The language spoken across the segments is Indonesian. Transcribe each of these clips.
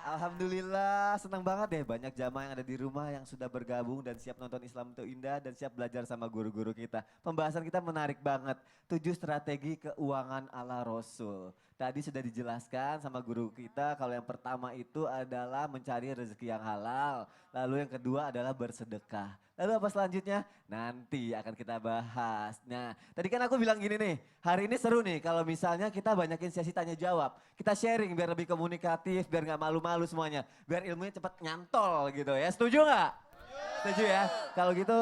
Alhamdulillah, senang banget deh banyak jamaah yang ada di rumah yang sudah bergabung dan siap nonton Islam itu indah dan siap belajar sama guru-guru kita. Pembahasan kita menarik banget, 7 strategi keuangan ala Rasul. Tadi sudah dijelaskan sama guru kita kalau yang pertama itu adalah mencari rezeki yang halal. Lalu yang kedua adalah bersedekah. Lalu apa selanjutnya? Nanti akan kita bahas. Nah, tadi kan aku bilang gini nih, hari ini seru nih kalau misalnya kita banyakin sesi tanya jawab. Kita sharing biar lebih komunikatif, biar nggak malu-malu semuanya. Biar ilmunya cepat nyantol gitu ya. Setuju nggak? Setuju ya? Kalau gitu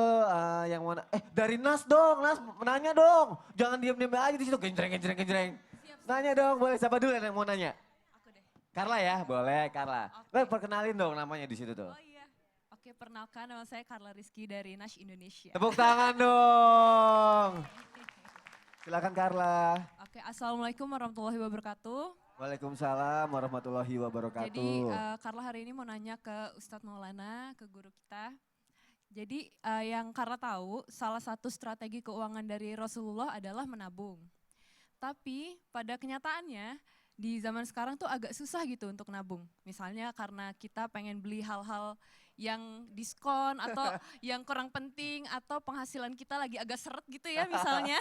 yang mau, dari Nas dong, Nas nanya dong. Jangan diem-diem aja di situ, genjreng, genjreng, genjreng. Nanya dong, boleh siapa dulu yang mau nanya? Aku deh. Carla ya, boleh Carla. Oke. Perkenalin dong namanya di situ tuh. Oh iya. Oke, perkenalkan nama saya Carla Rizky dari Nash Indonesia. Tepuk tangan dong. Silakan Carla. Oke, Assalamualaikum warahmatullahi wabarakatuh. Waalaikumsalam warahmatullahi wabarakatuh. Jadi Carla hari ini mau nanya ke Ustadz Maulana, ke guru kita. Jadi yang Carla tahu, salah satu strategi keuangan dari Rasulullah adalah menabung. Tapi pada kenyataannya di zaman sekarang tuh agak susah gitu untuk nabung. Misalnya karena kita pengen beli hal-hal yang diskon atau yang kurang penting atau penghasilan kita lagi agak seret gitu ya misalnya.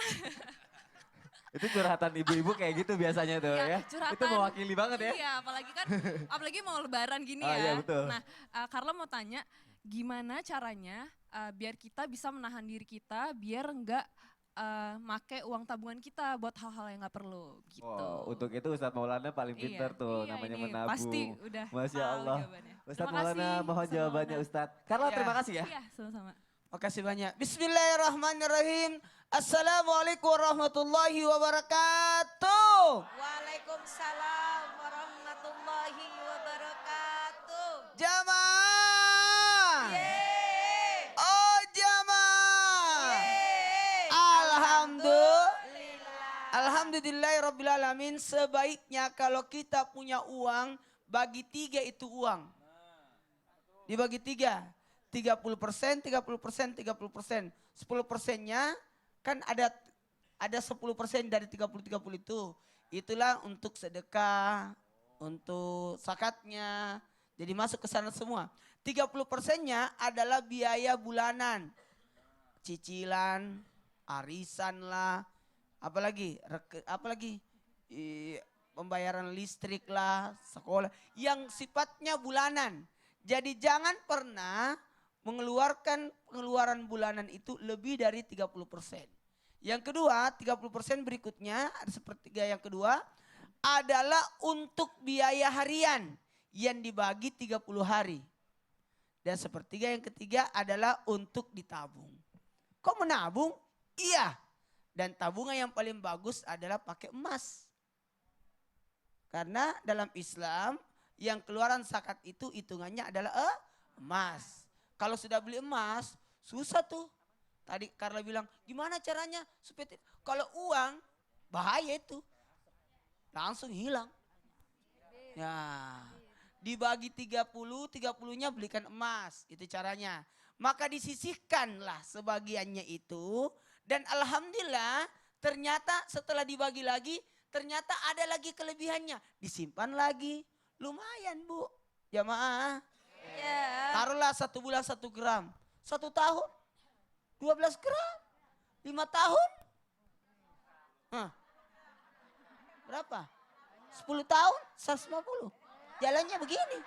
Itu curhatan ibu-ibu kayak gitu biasanya tuh ya. Curhatan. Itu mewakili banget ya. Iya, apalagi mau lebaran gini Ah, ya. iya, betul. Nah, Carla mau tanya gimana caranya biar kita bisa menahan diri kita biar enggak make uang tabungan kita buat hal-hal yang nggak perlu gitu. Wow, untuk itu Ustadz Maulana paling pintar tuh iya, namanya ini menabung. pasti udah Masya tahu Allah. jawabannya. Ustadz Terima Maulana kasih, mohon Ustadz jawabannya Maulana. Ustadz. Carla Ya. terima kasih ya. Iya, sama-sama. Makasih banyak. Bismillahirrahmanirrahim. Assalamualaikum warahmatullahi wabarakatuh. Waalaikumsalam warahmatullahi wabarakatuh. Jamaah. Yeay. Oh jamaah. Yeay. Alhamdulillah. Alhamdulillahirrabbilalamin. Sebaiknya kalau kita punya uang, bagi 3 itu uang. Dibagi 3. 30%, 30%, 30%. 10%-nya kan ada 10% dari 30 itu. Itulah untuk sedekah, untuk zakatnya. Jadi masuk ke sana semua. 30%-nya adalah biaya bulanan. Cicilan, arisan lah, apalagi pembayaran listrik lah, sekolah yang sifatnya bulanan. Jadi jangan pernah mengeluarkan pengeluaran bulanan itu lebih dari 30%. Yang kedua, 30% berikutnya, ada sepertiga yang kedua, adalah untuk biaya harian yang dibagi 30 hari. Dan sepertiga yang ketiga adalah untuk ditabung. Kok menabung? Iya. Dan tabungan yang paling bagus adalah pakai emas. Karena dalam Islam yang keluaran zakat itu hitungannya adalah emas. Kalau sudah beli emas, susah tuh. Tadi Carla bilang, gimana caranya supaya kalau uang bahaya itu. Langsung hilang. Ya. Dibagi 30, 30-nya belikan emas, itu caranya. Maka disisihkanlah sebagiannya itu dan alhamdulillah ternyata setelah dibagi lagi ternyata ada lagi kelebihannya. Disimpan lagi. Lumayan Bu, jamaah. Ya. Taruhlah 1 bulan 1 gram. 1 tahun 12 gram. 5 tahun. Berapa? 10 tahun 150. Jalannya begini.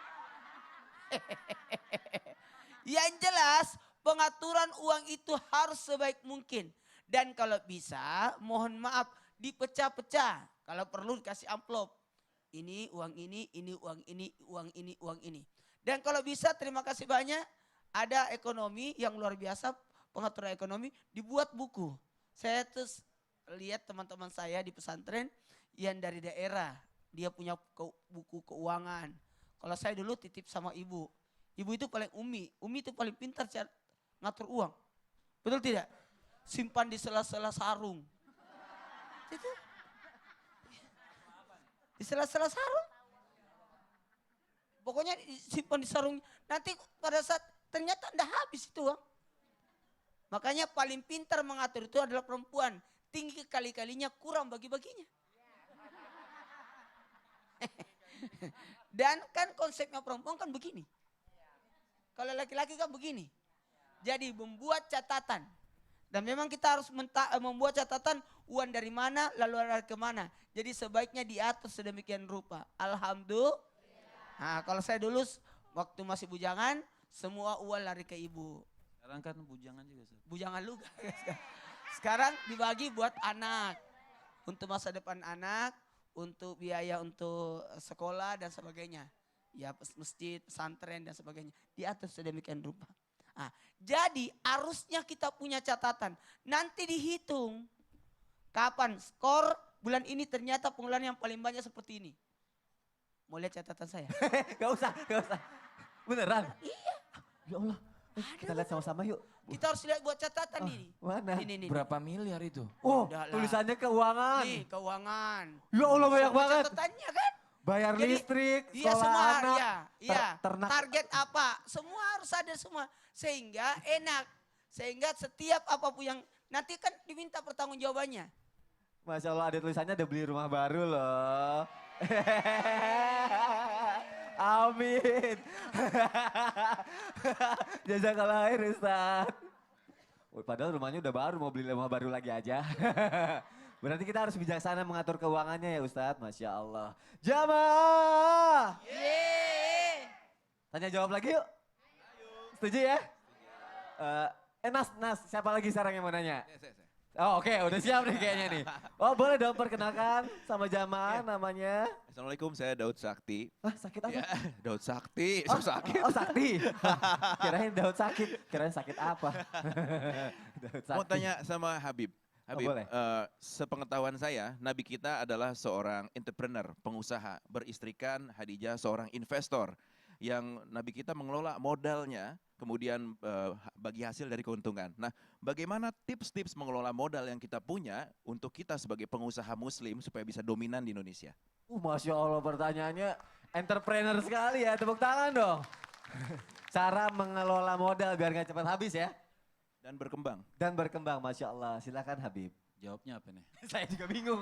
Yang jelas pengaturan uang itu harus sebaik mungkin. Dan kalau bisa mohon maaf dipecah-pecah. Kalau perlu dikasih amplop. Ini uang ini uang ini, uang ini, uang ini. Dan kalau bisa terima kasih banyak. Ada ekonomi yang luar biasa, pengaturan ekonomi, dibuat buku. Saya terus lihat teman-teman saya di pesantren yang dari daerah. Dia punya buku keuangan. Kalau saya dulu titip sama ibu. Ibu itu paling umi. Umi itu paling pintar ngatur uang. Betul tidak? Simpan di sela-sela sarung. Itu. Di sela-sela sarung. Pokoknya simpan di sarung. Nanti pada saat ternyata tidak habis itu uang. Makanya paling pintar mengatur itu adalah perempuan. Tinggi kali-kalinya kurang bagi-baginya. Dan kan konsepnya perempuan kan begini. Kalau laki-laki kan begini. Jadi membuat catatan. Dan memang kita harus membuat catatan uang dari mana lalu lari kemana. Jadi sebaiknya diatur sedemikian rupa. Alhamdulillah. Nah, kalau saya dulu waktu masih bujangan semua uang lari ke ibu. Sekarang kan bujangan juga. Ustaz. Bujangan lu. Sekarang dibagi buat anak. Untuk masa depan anak, untuk biaya untuk sekolah dan sebagainya. Ya masjid, pesantren dan sebagainya. Diatur sedemikian rupa. Nah, jadi harusnya kita punya catatan. Nanti dihitung. Kapan skor bulan ini ternyata pengeluaran yang paling banyak seperti ini. Mau lihat catatan saya? Gak usah, gak usah. Beneran? Iya. Ya Allah. Kita lihat sama-sama yuk. Kita harus lihat buat catatan ini. Mana? Ini. Berapa miliar itu? Oh, Udah lah. tulisannya keuangan. Nih keuangan. Ya Allah banyak Semua banget. catatannya kan? Bayar Jadi, listrik, Iya sekolah semua, anak, iya. ternak. Target apa? Semua harus ada semua. Sehingga enak. Sehingga setiap apapun yang nanti kan diminta pertanggungjawabannya. Masya Allah ada tulisannya ada beli rumah baru loh. Amin. Jazakallah khair Ustaz. Padahal rumahnya udah baru, mau beli rumah baru lagi aja. Berarti kita harus bijaksana mengatur keuangannya ya Ustadz. Masya Allah. Jamaah. Tanya jawab lagi yuk. Setuju ya? Nas, siapa lagi sekarang yang mau nanya? Oh oke, udah siap nih kayaknya nih. Oh boleh dong perkenalkan sama jamaah namanya. Assalamualaikum, saya Daud Sakti. Ah sakit apa? Ya, Daud Sakti, so sakit. Oh sakti. Kirain Daud sakit, kirain sakit apa? Daud Mau sakti. tanya sama Habib. Habib, boleh. sepengetahuan saya, Nabi kita adalah seorang entrepreneur, pengusaha, beristrikan Khadijah seorang investor yang Nabi kita mengelola modalnya, kemudian bagi hasil dari keuntungan. Nah, bagaimana tips-tips mengelola modal yang kita punya untuk kita sebagai pengusaha muslim supaya bisa dominan di Indonesia? Masya Allah pertanyaannya entrepreneur sekali ya, tepuk tangan dong. Cara mengelola modal biar gak cepat habis ya. Dan berkembang. Dan berkembang, Masya Allah. Silakan Habib. Jawabnya apa nih? Saya juga bingung,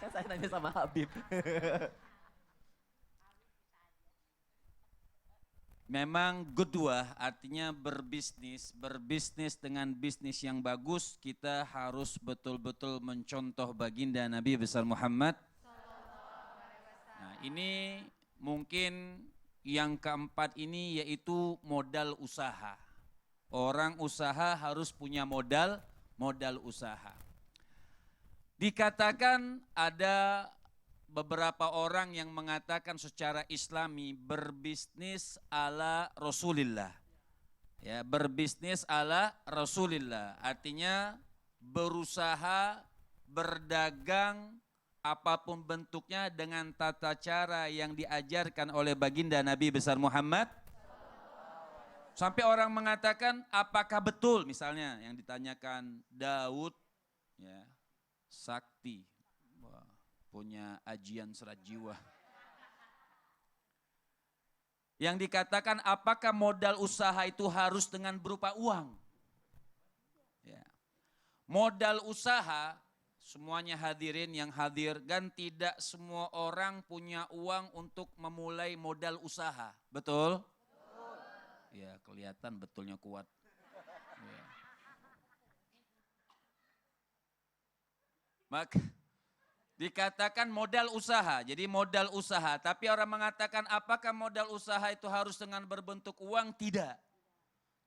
kan saya nanya sama Habib. Memang kedua artinya berbisnis dengan bisnis yang bagus kita harus betul-betul mencontoh baginda Nabi besar Muhammad. Nah ini mungkin yang keempat ini yaitu modal usaha. Orang usaha harus punya modal usaha. Dikatakan ada beberapa orang yang mengatakan secara Islami berbisnis ala Rasulillah. Ya, berbisnis ala Rasulillah. Artinya berusaha, berdagang apapun bentuknya dengan tata cara yang diajarkan oleh baginda Nabi besar Muhammad. Sampai orang mengatakan apakah betul misalnya yang ditanyakan Daud ya, sakti. Punya ajian serat jiwa. Yang dikatakan apakah modal usaha itu harus dengan berupa uang? Ya. Modal usaha, semuanya hadirin yang hadir, kan tidak semua orang punya uang untuk memulai modal usaha. Betul? Betul. Ya kelihatan betulnya kuat. Ya. Maka dikatakan modal usaha, jadi modal usaha. Tapi orang mengatakan apakah modal usaha itu harus dengan berbentuk uang? Tidak.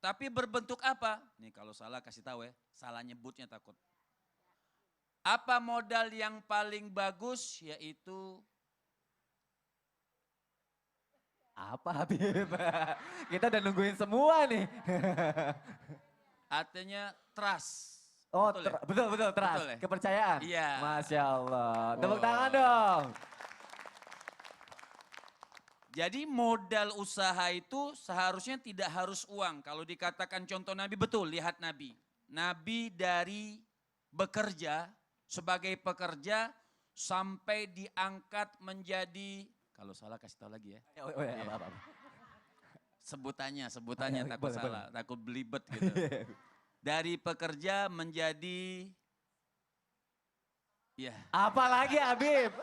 Tapi berbentuk apa? Nih kalau salah kasih tahu ya, salah nyebutnya takut. Apa modal yang paling bagus? Yaitu Apa Habib? Kita udah nungguin semua nih. artinya trust. Oh Betul ya? betul trust, Betul ya? kepercayaan. Iya. Masya Allah. Tepuk Wow. tangan dong. Jadi modal usaha itu seharusnya tidak harus uang. Kalau dikatakan contoh Nabi betul, lihat Nabi. Nabi dari bekerja sebagai pekerja sampai diangkat menjadi, kalau salah kasih tahu lagi ya. Oh ya, apa-apa. Sebutannya Boleh, takut boleh. salah, takut belibet gitu. Dari pekerja menjadi, ya Apa lagi Habib?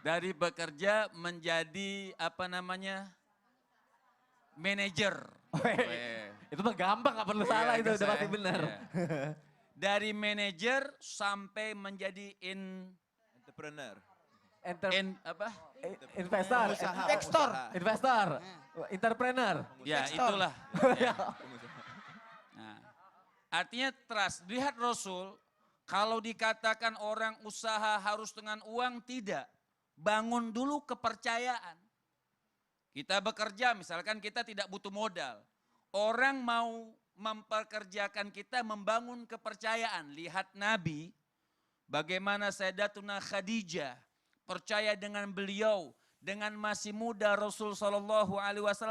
Dari bekerja menjadi apa namanya? Manajer. Weh. Itu mah gampang, gak perlu Iya, salah itu, kan udah pasti saya. benar. Iya. Dari manajer sampai menjadi Entrepreneur. apa? Investor, Pengusaha, Investor. pengusaha. investor, entrepreneur. Ya, Investor. itulah. Ya. Nah, artinya trust. Lihat Rasul, kalau dikatakan orang usaha harus dengan uang, tidak. Bangun dulu kepercayaan. Kita bekerja, misalkan kita tidak butuh modal. Orang mau memperkerjakan kita, membangun kepercayaan. Lihat Nabi, bagaimana Sayyidatuna Khadijah percaya dengan beliau. Dengan masih muda Rasul SAW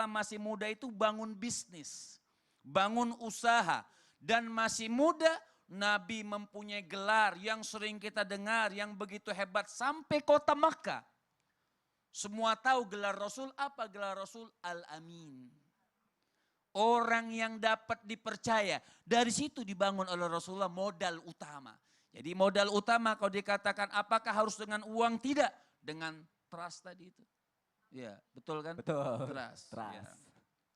masih muda itu bangun bisnis. Bangun usaha. Dan masih muda Nabi mempunyai gelar yang sering kita dengar, yang begitu hebat sampai kota Makkah. Semua tahu gelar Rasul apa? Gelar Rasul Al-Amin. Orang yang dapat dipercaya. Dari situ dibangun oleh Rasulullah modal utama. Jadi modal utama kalau dikatakan apakah harus dengan uang? Tidak. Dengan trust tadi itu. Ya, betul kan? Betul. Trust. Trust. Ya.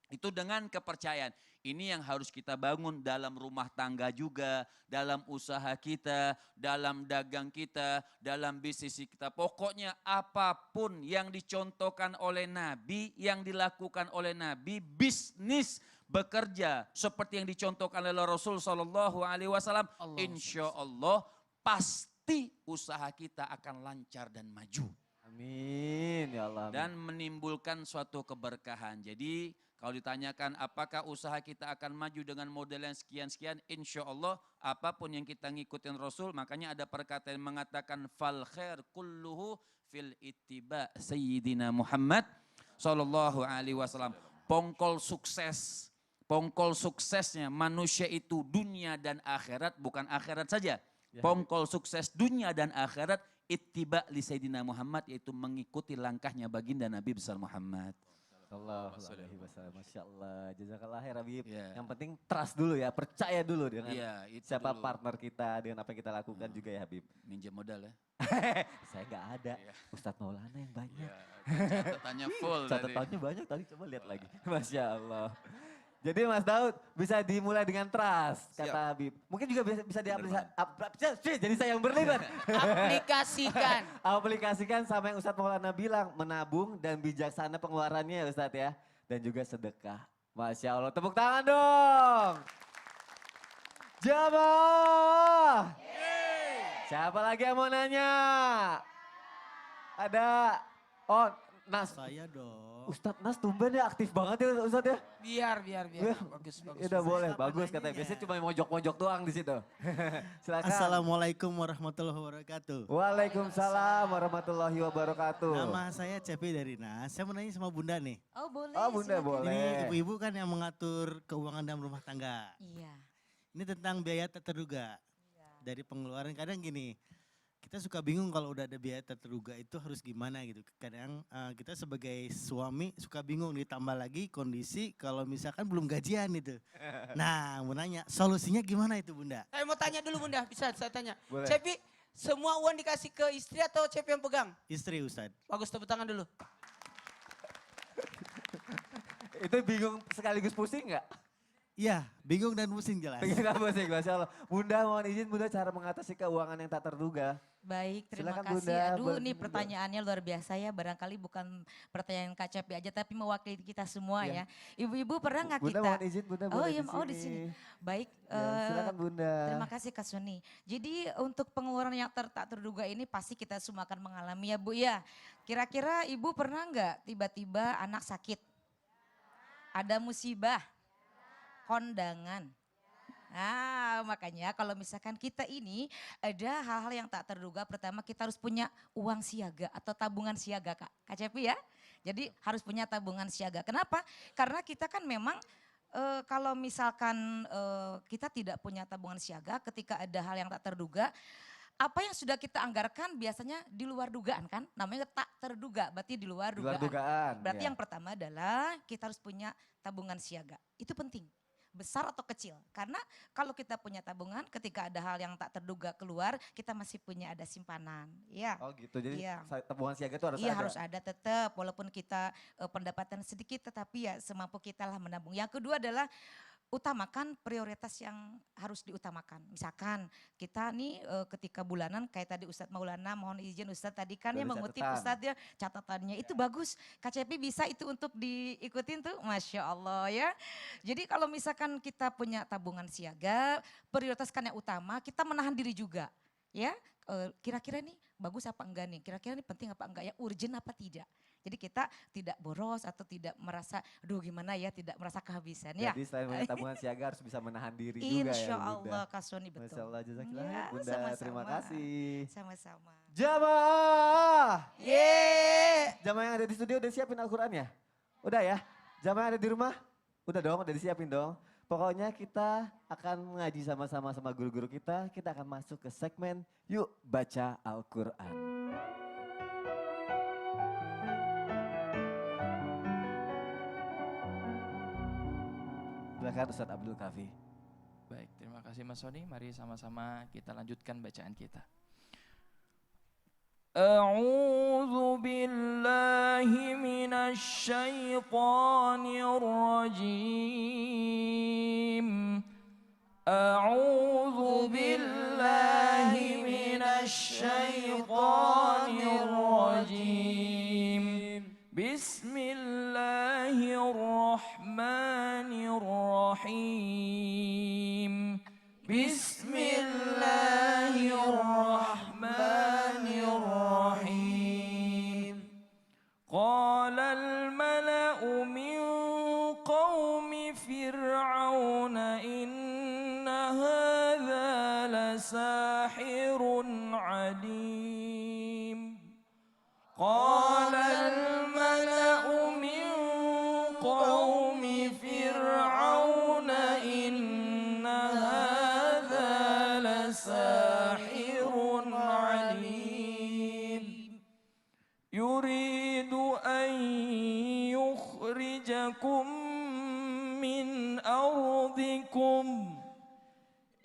Itu dengan kepercayaan. Ini yang harus kita bangun dalam rumah tangga juga, dalam usaha kita, dalam dagang kita, dalam bisnis kita. Pokoknya apapun yang dicontohkan oleh Nabi, yang dilakukan oleh Nabi, bisnis, bekerja seperti yang dicontohkan oleh Rasul SAW, insya Allah pasti usaha kita akan lancar dan maju. Amin, ya Allah. Amin. Dan menimbulkan suatu keberkahan. Jadi kalau ditanyakan apakah usaha kita akan maju dengan model yang sekian-sekian, insya Allah apapun yang kita ngikutin Rasul, makanya ada perkataan yang mengatakan fal khair kulluhu fil ittiba Sayyidina Muhammad sallallahu alaihi wasallam. Pongkol suksesnya manusia itu dunia dan akhirat, bukan akhirat saja. Pongkol sukses dunia dan akhirat ittiba li Sayyidina Muhammad, yaitu mengikuti langkahnya baginda Nabi besar Muhammad. Sallallahu alaihi wasallam. Masya Allah. Jazakallah khair Habib. Ya. Yang penting trust dulu ya, percaya dulu dengan Iya, itu siapa dulu. partner kita, dengan apa yang kita lakukan juga ya Habib. Minjem modal ya. Saya nggak ada. Iya. Ustadz Maulana yang banyak. Ya, catatannya full tadi. Catatannya banyak tadi, coba lihat lagi. Masya Allah. Jadi Mas Daud bisa dimulai dengan trust, kata Siap. Habib. Mungkin juga bisa Bener diaplikasikan. Jadi saya yang berlibat. Aplikasikan. Aplikasikan sama yang Ustadz Maulana bilang, menabung dan bijaksana pengeluarannya ya Ustadz ya. Dan juga sedekah. Masya Allah, tepuk tangan dong. Jamaah. Siapa lagi yang mau nanya? Ada, oh Nas. Saya dong. Ustadz Nas tumben ya, aktif banget ya Ustadz ya. Biar. Ya, Bagus. Ya udah boleh, Apa bagus katanya. nanyanya? Biasanya cuma mojok-mojok doang di situ. Silakan. Assalamualaikum warahmatullahi wabarakatuh. Waalaikumsalam warahmatullahi wabarakatuh. Nama saya Cepi dari Nas. Saya mau nanya sama Bunda nih. Oh boleh. Oh Bunda silakan. boleh. Ini ibu-ibu kan yang mengatur keuangan dalam rumah tangga. Iya. Ini tentang biaya tak terduga. Dari pengeluaran kadang gini, kita suka bingung kalau udah ada biaya tak terduga itu harus gimana gitu. Kadang kita sebagai suami suka bingung, ditambah lagi kondisi kalau misalkan belum gajian itu. Nah mau nanya solusinya gimana itu Bunda? Saya mau tanya dulu Bunda, bisa saya tanya. Boleh. Cepi, semua uang dikasih ke istri atau Cepi yang pegang? Istri Ustadz. Bagus, tepuk tangan dulu. Itu bingung sekaligus pusing nggak? Iya bingung dan pusing jelas. Bingung dan pusing, Masya Allah. Bunda mohon izin Bunda cara mengatasi keuangan yang tak terduga. Baik, terima Silakan, kasih. Bunda. Aduh, ini Bunda. pertanyaannya luar biasa ya. Barangkali bukan pertanyaan Kak Cepi aja, tapi mewakili kita semua Iya. ya. Ibu-ibu pernah nggak Bunda kita? mohon izin Bunda Oh boleh iya, oh di sini. Baik. Ya, silakan Bunda. Terima kasih Kak Suni. Jadi untuk pengeluaran yang tak terduga ini pasti kita semua akan mengalami ya Bu ya. Kira-kira Ibu pernah nggak tiba-tiba anak sakit? Ada musibah? Kondangan? Nah, makanya kalau misalkan kita ini ada hal-hal yang tak terduga, pertama kita harus punya uang siaga atau tabungan siaga Kak Cepi ya. Jadi harus punya tabungan siaga. Kenapa? Karena kita kan memang kalau misalkan kita tidak punya tabungan siaga ketika ada hal yang tak terduga, apa yang sudah kita anggarkan biasanya di luar dugaan kan? Namanya tak terduga, berarti di luar Di luar dugaan. dugaan. Berarti ya. yang pertama adalah kita harus punya tabungan siaga. Itu penting. besar atau kecil. Karena kalau kita punya tabungan, ketika ada hal yang tak terduga keluar, kita masih punya ada simpanan. Ya. Oh gitu, jadi Iya. tabungan siaga itu harus Iya ada. harus ada tetap, walaupun kita pendapatan sedikit, tetapi ya semampu kita lah menabung. Yang kedua adalah utamakan prioritas yang harus diutamakan. Misalkan kita nih ketika bulanan kayak tadi Ustadz Maulana, mohon izin Ustadz tadi kan ya Dari mengutip catatan. Ustadz ya catatannya itu bagus. KCP bisa itu untuk diikutin tuh, Masya Allah ya. Jadi kalau misalkan kita punya tabungan siaga, prioritaskan yang utama, kita menahan diri juga. Ya, kira-kira nih bagus apa enggak nih, kira-kira ini penting apa enggak ya, urgent apa tidak. Jadi kita tidak boros atau tidak merasa, aduh gimana ya, tidak merasa kehabisan ya. Jadi selain punya tabungan siaga harus bisa menahan diri juga Insya ya Bunda. Allah Kak Soni betul. Masya Allah, jazakillah Ya, Bunda, sama-sama. terima kasih. Sama-sama. Jamaah! Yeay. Jamaah yang ada di studio udah siapin Al-Quran ya? Udah ya? Jamaah yang ada di rumah? Udah dong, udah disiapin dong. Pokoknya kita akan mengaji sama-sama sama guru-guru kita. Kita akan masuk ke segmen Yuk Baca Al-Quran. Silakan Ustadz Abdul Kafi. Baik, terima kasih Mas Soni. Mari sama-sama kita lanjutkan bacaan kita. A'udzu billahi minasy syaithanir rajim. A'udzu billahi minasy syaithanir rajim. Bismillahirrahmanirrahim. Bismillahirrahmanirrahim. Qala al-mala'u min qaumi fir'auna inna hadha lasahirun alim. Qala al-mala'u min qaumi fir'auna inna hadha lasahirun alim. Yuridu an yukhrijakum min ardikum.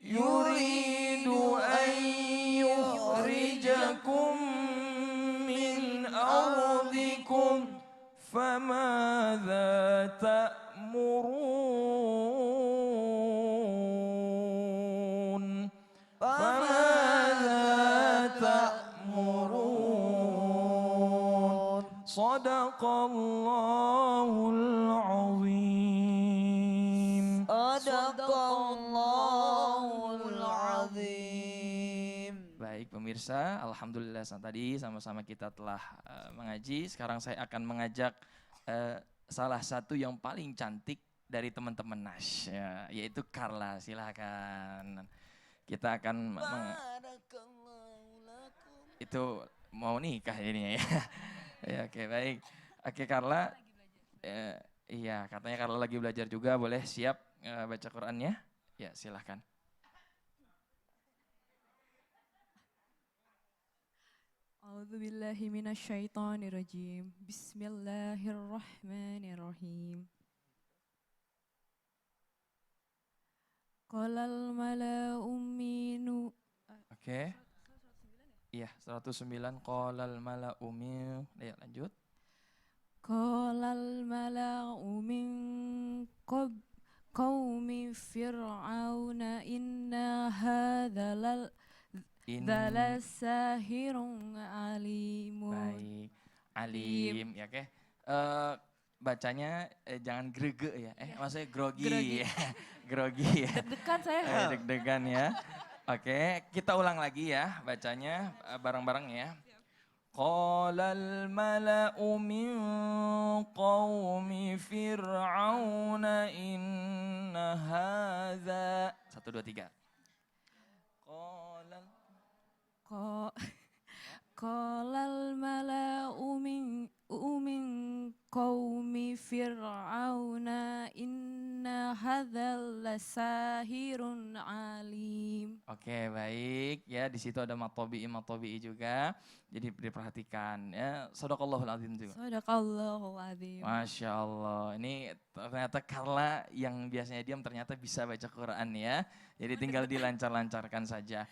Yuridu an yukhrijakum min ardikum. Famadha ta'murun. Famadha ta'murun. Sadaqallahul azim. Sadaqallahul azim. Baik pemirsa, alhamdulillah tadi sama-sama kita telah mengaji. Sekarang saya akan mengajak salah satu yang paling cantik dari teman-teman Nash, ya, yaitu Carla. Silakan. Kita akan itu mau nikah ini ya. Ya, oke baik. Oke Carla, iya katanya Carla lagi belajar juga. Boleh siap baca Qurannya? Ya silahkan. A'udzubillahi minasyaitonirrajim. Bismillahirrahmanirrahim. Qalal mala'u minu. Oke. Iya, 109 qalal mala'u min. Ya, lanjut. Qalal mala'u min qaumi fir'auna inna hadzal sahirun alimun. Baik. Alim, ya oke. Bacanya jangan grege ya. Maksudnya grogi. Grogi. Ya. Grogi ya. Deg-degan saya. Deg-degan ya. Oke, kita ulang lagi ya bacanya bareng-bareng ya. Qalal mala'u min qaumi fir'auna inna hadza. 1 2 3. Qalal Qalal mala'u min qaumi fir'auna inna hadzal lasahirun alim. Oke, baik ya. Di situ ada matobi'i juga. Jadi diperhatikan ya. Shadaqallahul azim juga. Sadaqallahul azim. Masya Allah. Ini ternyata Carla yang biasanya diam ternyata bisa baca Quran ya. Jadi tinggal dilancar-lancarkan saja.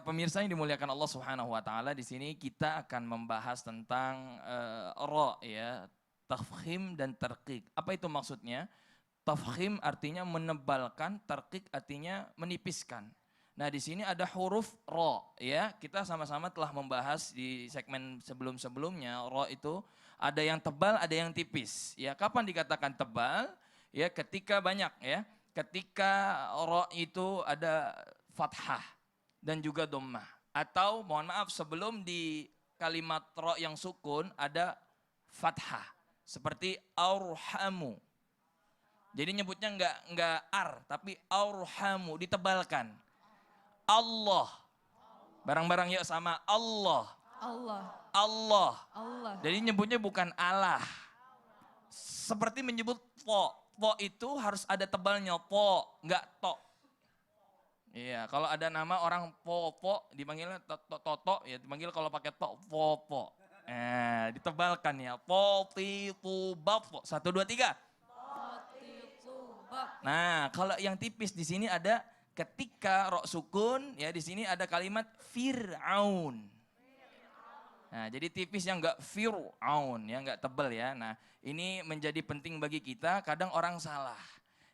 Pemirsa yang dimuliakan Allah Subhanahu wa taala, di sini kita akan membahas tentang ra ya, tafkhim dan tarqiq. Apa itu maksudnya? Tafkhim artinya menebalkan, tarqiq artinya menipiskan. Nah, di sini ada huruf ra ya. Kita sama-sama telah membahas di segmen sebelum-sebelumnya, ra itu ada yang tebal, ada yang tipis. Ya, kapan dikatakan tebal? Ya, ketika banyak ya. Ketika ra itu ada fathah dan juga dhammah. Atau mohon maaf, sebelum di kalimat ra yang sukun ada fathah. Seperti arhamu. Jadi nyebutnya enggak ar, tapi arhamu, ditebalkan. Allah. Barang-barang yuk sama Allah. Allah. Allah. Allah. Jadi nyebutnya bukan Allah. Seperti menyebut po. Po itu harus ada tebalnya, po, enggak to. Iya, kalau ada nama orang po dipanggilnya toto, ya dipanggil kalau pakai to, po. Ditebalkan ya. Po, ti, tu, bap. 1, 2, 3. Nah, kalau yang tipis di sini ada ketika ro sukun, ya di sini ada kalimat Fir'aun. Nah, jadi tipis yang enggak Fir'aun, ya enggak tebal ya. Nah, ini menjadi penting bagi kita, kadang orang salah.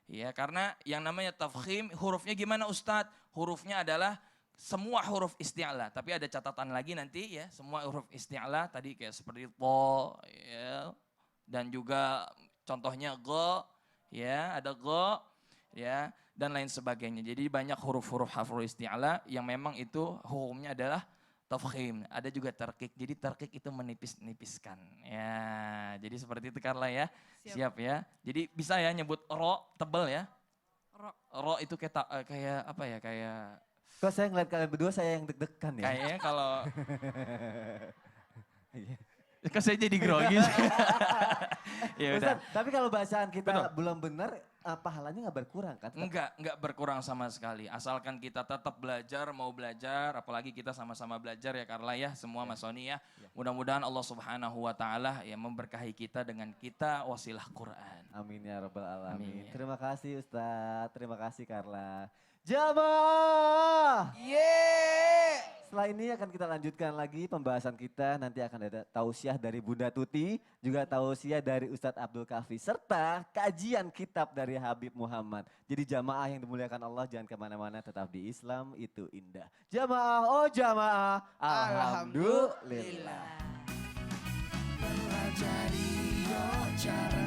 Ya, karena yang namanya tafkhim, hurufnya gimana Ustadz? Hurufnya adalah semua huruf isti'la, tapi ada catatan lagi nanti ya, semua huruf isti'la tadi kayak seperti po, ya, dan juga contohnya go, ya, ada go, ya, dan lain sebagainya. Jadi banyak huruf-huruf hafrul isti'la yang memang itu hukumnya adalah tafkhim. Ada juga tarqiq. Jadi tarqiq itu menipis-nipiskan. Ya, jadi seperti itu Carla ya. Siap ya. Jadi bisa ya nyebut ro tebal ya. Ro itu kayak apa ya? Kayak Kok saya ngeliat kalian berdua saya yang deg-degan ya? kayaknya kalau kok saya jadi grogi sih. Ya udah. Ustaz, tapi kalau bacaan kita Betul. belum benar, pahalanya nggak berkurang kan? Enggak berkurang sama sekali. Asalkan kita tetap belajar, mau belajar, apalagi kita sama-sama belajar ya Carla ya, semua Mas Sony ya. Mudah-mudahan Allah Subhanahu wa taala ya memberkahi kita dengan kita wasilah Quran. Amin ya rabbal alamin. Amin, ya. Terima kasih Ustadz, terima kasih Carla. Jamaah! Setelah ini akan kita lanjutkan lagi pembahasan kita. Nanti akan ada tausiah dari Bunda Tuti, juga tausiah dari Ustadz Abdul Kahfi, serta kajian kitab dari Habib Muhammad. Jadi jamaah yang dimuliakan Allah, jangan kemana-mana, tetap di Islam itu indah. Jamaah, oh jamaah, alhamdulillah. Pelajari cara